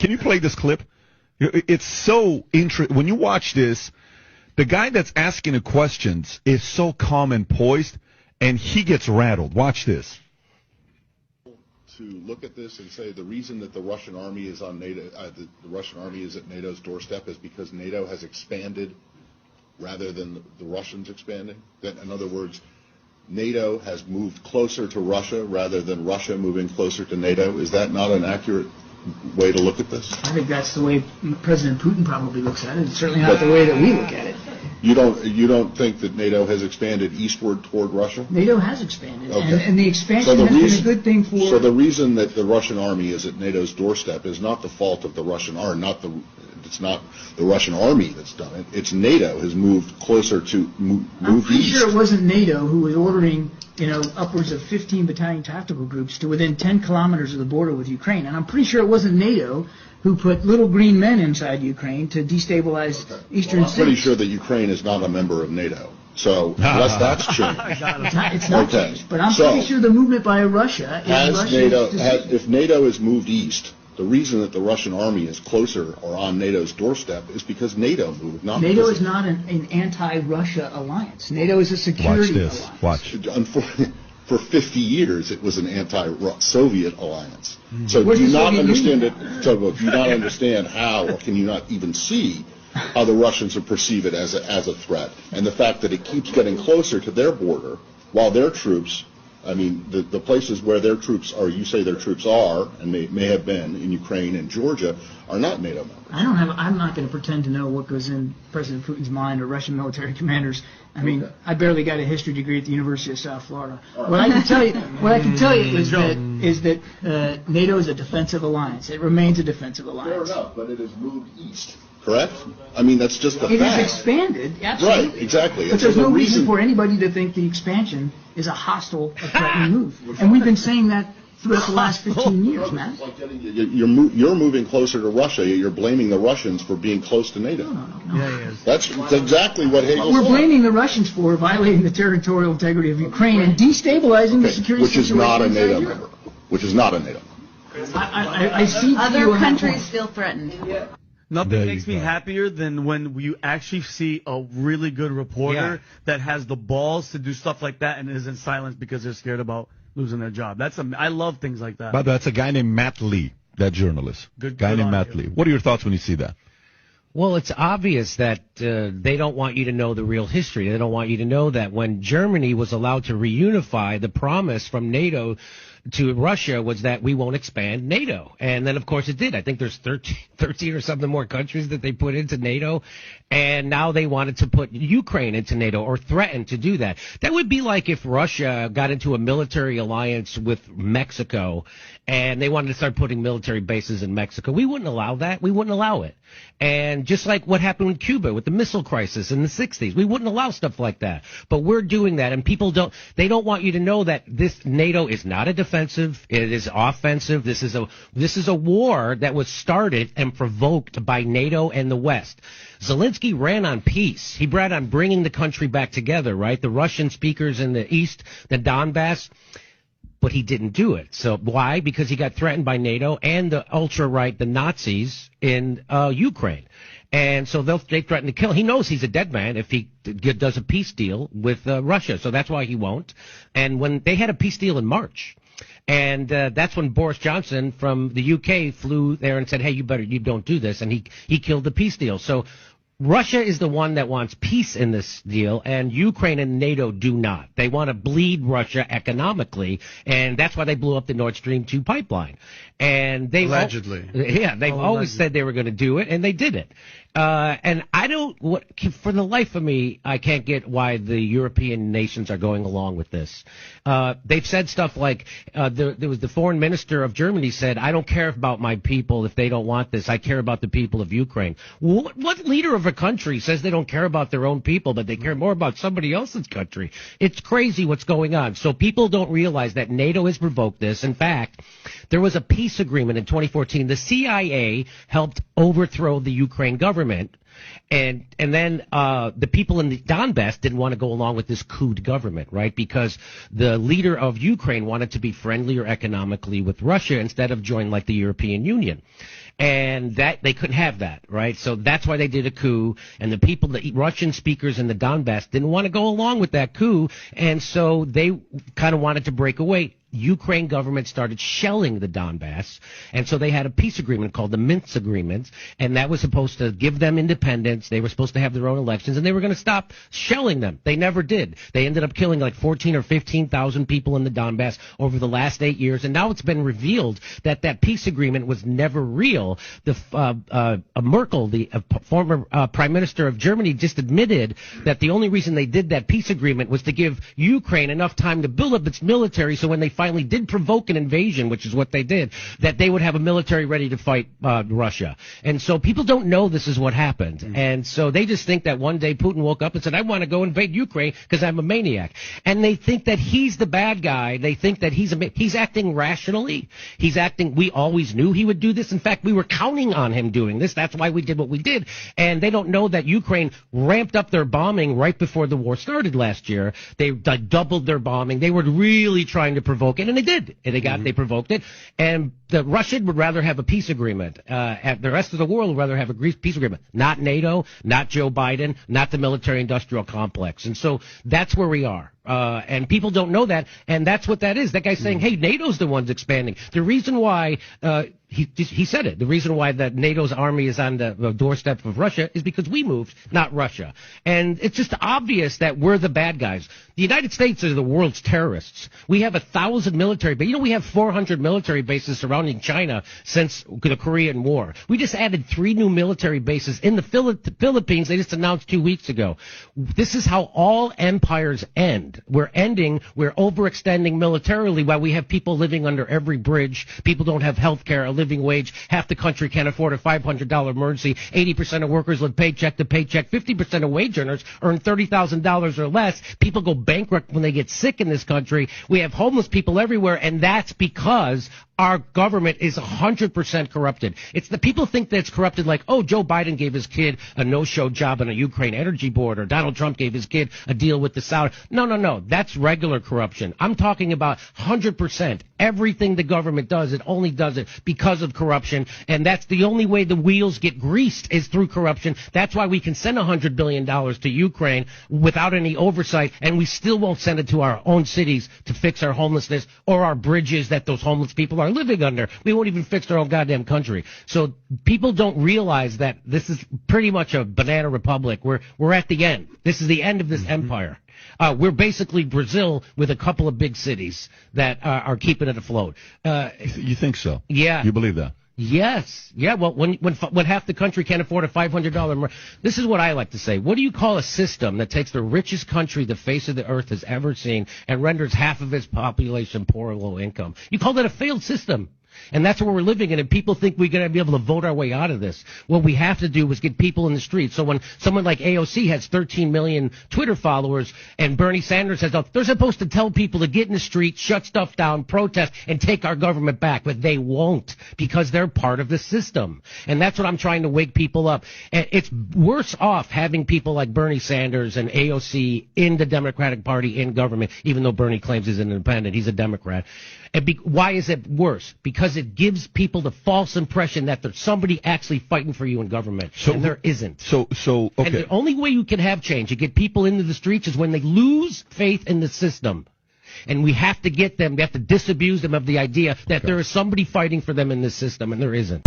Can you play this clip? It's so interesting. When you watch this, the guy that's asking the questions is so calm and poised, and he gets rattled. Watch this. To look at this and say the reason that the Russian army is on NATO, the Russian army is at NATO's doorstep is because NATO has expanded rather than the Russians expanding. That, in other words, NATO has moved closer to Russia rather than Russia moving closer to NATO. Is that not an accurate way to look at this? I think that's the way President Putin probably looks at it. It's certainly not the way that we look at it. You don't think that NATO has expanded eastward toward Russia? NATO has expanded, okay. and the expansion has been a good thing for... So the reason that the Russian army is at NATO's doorstep is not the fault of the Russian army, it's not the Russian army that's done it. It's NATO has moved closer to move east. I'm pretty sure it wasn't NATO who was ordering, upwards of 15 battalion tactical groups to within 10 kilometers of the border with Ukraine, and I'm pretty sure it wasn't NATO who put little green men inside Ukraine to destabilize eastern states. I'm pretty sure that Ukraine is not a member of NATO. So unless that's changed. It's not changed. But I'm pretty sure the movement by Russia is if NATO is moved east, the reason that the Russian army is closer or on NATO's doorstep is because NATO moved. NATO is not an anti-Russia alliance. NATO is a security alliance. Watch. For 50 years, it was an anti-Soviet alliance. So do you not understand it? So do you not understand how, or can you not even see how the Russians perceive it as a threat? And the fact that it keeps getting closer to their border, while their troops, the places where their troops are, you say their troops are, and may have been in Ukraine and Georgia, are not NATO members. I'm not going to pretend to know what goes in President Putin's mind or Russian military commanders. I barely got a history degree at the University of South Florida. What I can tell you is that NATO is a defensive alliance. It remains a defensive alliance. Fair enough, but it has moved east. Correct? That's just a fact. It has expanded, absolutely. Right, exactly. But there's no reason for anybody to think the expansion is a hostile, a threatening move. And we've been saying that throughout the last 15 years, man. You're moving closer to Russia. You're blaming the Russians for being close to NATO. No. Yeah, That's exactly what Hegel said. We're blaming the Russians for violating the territorial integrity of Ukraine and destabilizing the security situation. Which is not a NATO member. I see other countries still threatened. Yeah. Nothing makes me happier than when you actually see a really good reporter that has the balls to do stuff like that and isn't silenced because they're scared about losing their job. I love things like that. But that's a guy named Matt Lee, that journalist. Good named Matt Lee. What are your thoughts when you see that? Well, it's obvious that they don't want you to know the real history. They don't want you to know that when Germany was allowed to reunify, the promise from NATO to Russia was that we won't expand NATO. And then, of course, it did. I think there's 13 or something more countries that they put into NATO. And now they wanted to put Ukraine into NATO or threaten to do that. That would be like if Russia got into a military alliance with Mexico and they wanted to start putting military bases in Mexico. We wouldn't allow that. We wouldn't allow it. And just like what happened in Cuba with the missile crisis in the 60s, we wouldn't allow stuff like that. But we're doing that, and people don't want you to know that this NATO is not a defensive, it is offensive. This is a war that was started and provoked by NATO and the West. Zelensky ran on peace. He ran on bringing the country back together, right? The Russian speakers in the East, the Donbass. But he didn't do it. So why? Because he got threatened by NATO and the ultra-right, the Nazis in Ukraine. And so they threaten to kill. He knows he's a dead man if he does a peace deal with Russia. So that's why he won't. And when they had a peace deal in March, and that's when Boris Johnson from the UK flew there and said, hey, you don't do this. And he killed the peace deal. So Russia is the one that wants peace in this deal, and Ukraine and NATO do not. They want to bleed Russia economically, and that's why they blew up the Nord Stream 2 pipeline. And they allegedly, they've always said they were going to do it, and they did it. And for the life of me, I can't get why the European nations are going along with this. They've said stuff like, there was the foreign minister of Germany said, I don't care about my people if they don't want this. I care about the people of Ukraine. What leader of a country says they don't care about their own people, but they care more about somebody else's country? It's crazy what's going on. So people don't realize that NATO has provoked this. In fact, there was a peace agreement in 2014. The CIA helped overthrow the Ukraine government. And then the people in the Donbass didn't want to go along with this coup government, right? Because the leader of Ukraine wanted to be friendlier economically with Russia instead of join like the European Union. And that they couldn't have that, right? So that's why they did a coup. And the people, the Russian speakers in the Donbass didn't want to go along with that coup. And so they kind of wanted to break away. Ukraine government started shelling the Donbass, and so they had a peace agreement called the Minsk Agreement, and that was supposed to give them independence. They were supposed to have their own elections, and they were going to stop shelling them. They never did. They ended up killing like 14 or 15,000 people in the Donbass over the last 8 years, and now it's been revealed that that peace agreement was never real. Merkel, the former prime minister of Germany, just admitted that the only reason they did that peace agreement was to give Ukraine enough time to build up its military, so when they finally did provoke an invasion, which is what they did, that they would have a military ready to fight Russia. And so people don't know this is what happened. And so they just think that one day Putin woke up and said, I want to go invade Ukraine because I'm a maniac. And they think that he's the bad guy. They think that he's acting rationally. We always knew he would do this. In fact, we were counting on him doing this. That's why we did what we did. And they don't know that Ukraine ramped up their bombing right before the war started last year. They doubled their bombing. They were really trying to provoke it, and they did. And they provoked it. And the Russian would rather have a peace agreement. And the rest of the world would rather have a peace agreement. Not NATO, not Joe Biden, not the military-industrial complex. And so that's where we are. And people don't know that, and that's what that is. That guy's saying, hey, NATO's the ones expanding. The reason why, he said it, the reason why that NATO's army is on the doorstep of Russia is because we moved, not Russia. And it's just obvious that we're the bad guys. The United States are the world's terrorists. We have 1,000 military bases. We have 400 military bases surrounding China since the Korean War. We just added 3 new military bases in the Philippines. They just announced 2 weeks ago. This is how all empires end. We're overextending militarily while we have people living under every bridge. People don't have health care, a living wage. Half the country can't afford a $500 emergency. 80% of workers live paycheck to paycheck. 50% of wage earners earn $30,000 or less. People go bankrupt when they get sick in this country. We have homeless people everywhere, and that's because our government is 100% corrupted. It's the people think that it's corrupted like, oh, Joe Biden gave his kid a no-show job on a Ukraine energy board, or Donald Trump gave his kid a deal with the Saudi. No. That's regular corruption. I'm talking about 100%. Everything the government does, it only does it because of corruption, and that's the only way the wheels get greased is through corruption. That's why we can send $100 billion to Ukraine without any oversight, and we still won't send it to our own cities to fix our homelessness or our bridges that those homeless people are living under. We won't even fix our own goddamn country. So people don't realize that this is pretty much a banana republic. We're at the end. This is the end of this empire. We're basically Brazil with a couple of big cities that are keeping it afloat. You think so? Yeah. You believe that? Yes. Yeah. Well, when half the country can't afford a $500, this is what I like to say. What do you call a system that takes the richest country the face of the earth has ever seen and renders half of its population poor or low income? You call that a failed system. And that's where we're living in, and people think we're going to be able to vote our way out of this. What we have to do is get people in the streets. So when someone like AOC has 13 million Twitter followers and Bernie Sanders has, they're supposed to tell people to get in the street, shut stuff down, protest, and take our government back. But they won't because they're part of the system. And that's what I'm trying to wake people up. And it's worse off having people like Bernie Sanders and AOC in the Democratic Party in government, even though Bernie claims he's an independent. He's a Democrat. And why is it worse? Because it gives people the false impression that there's somebody actually fighting for you in government, and there isn't. So okay. And the only way you can have change, you get people into the streets, is when they lose faith in the system. And we have to get them, we have to disabuse them of the idea that there is somebody fighting for them in this system, and there isn't.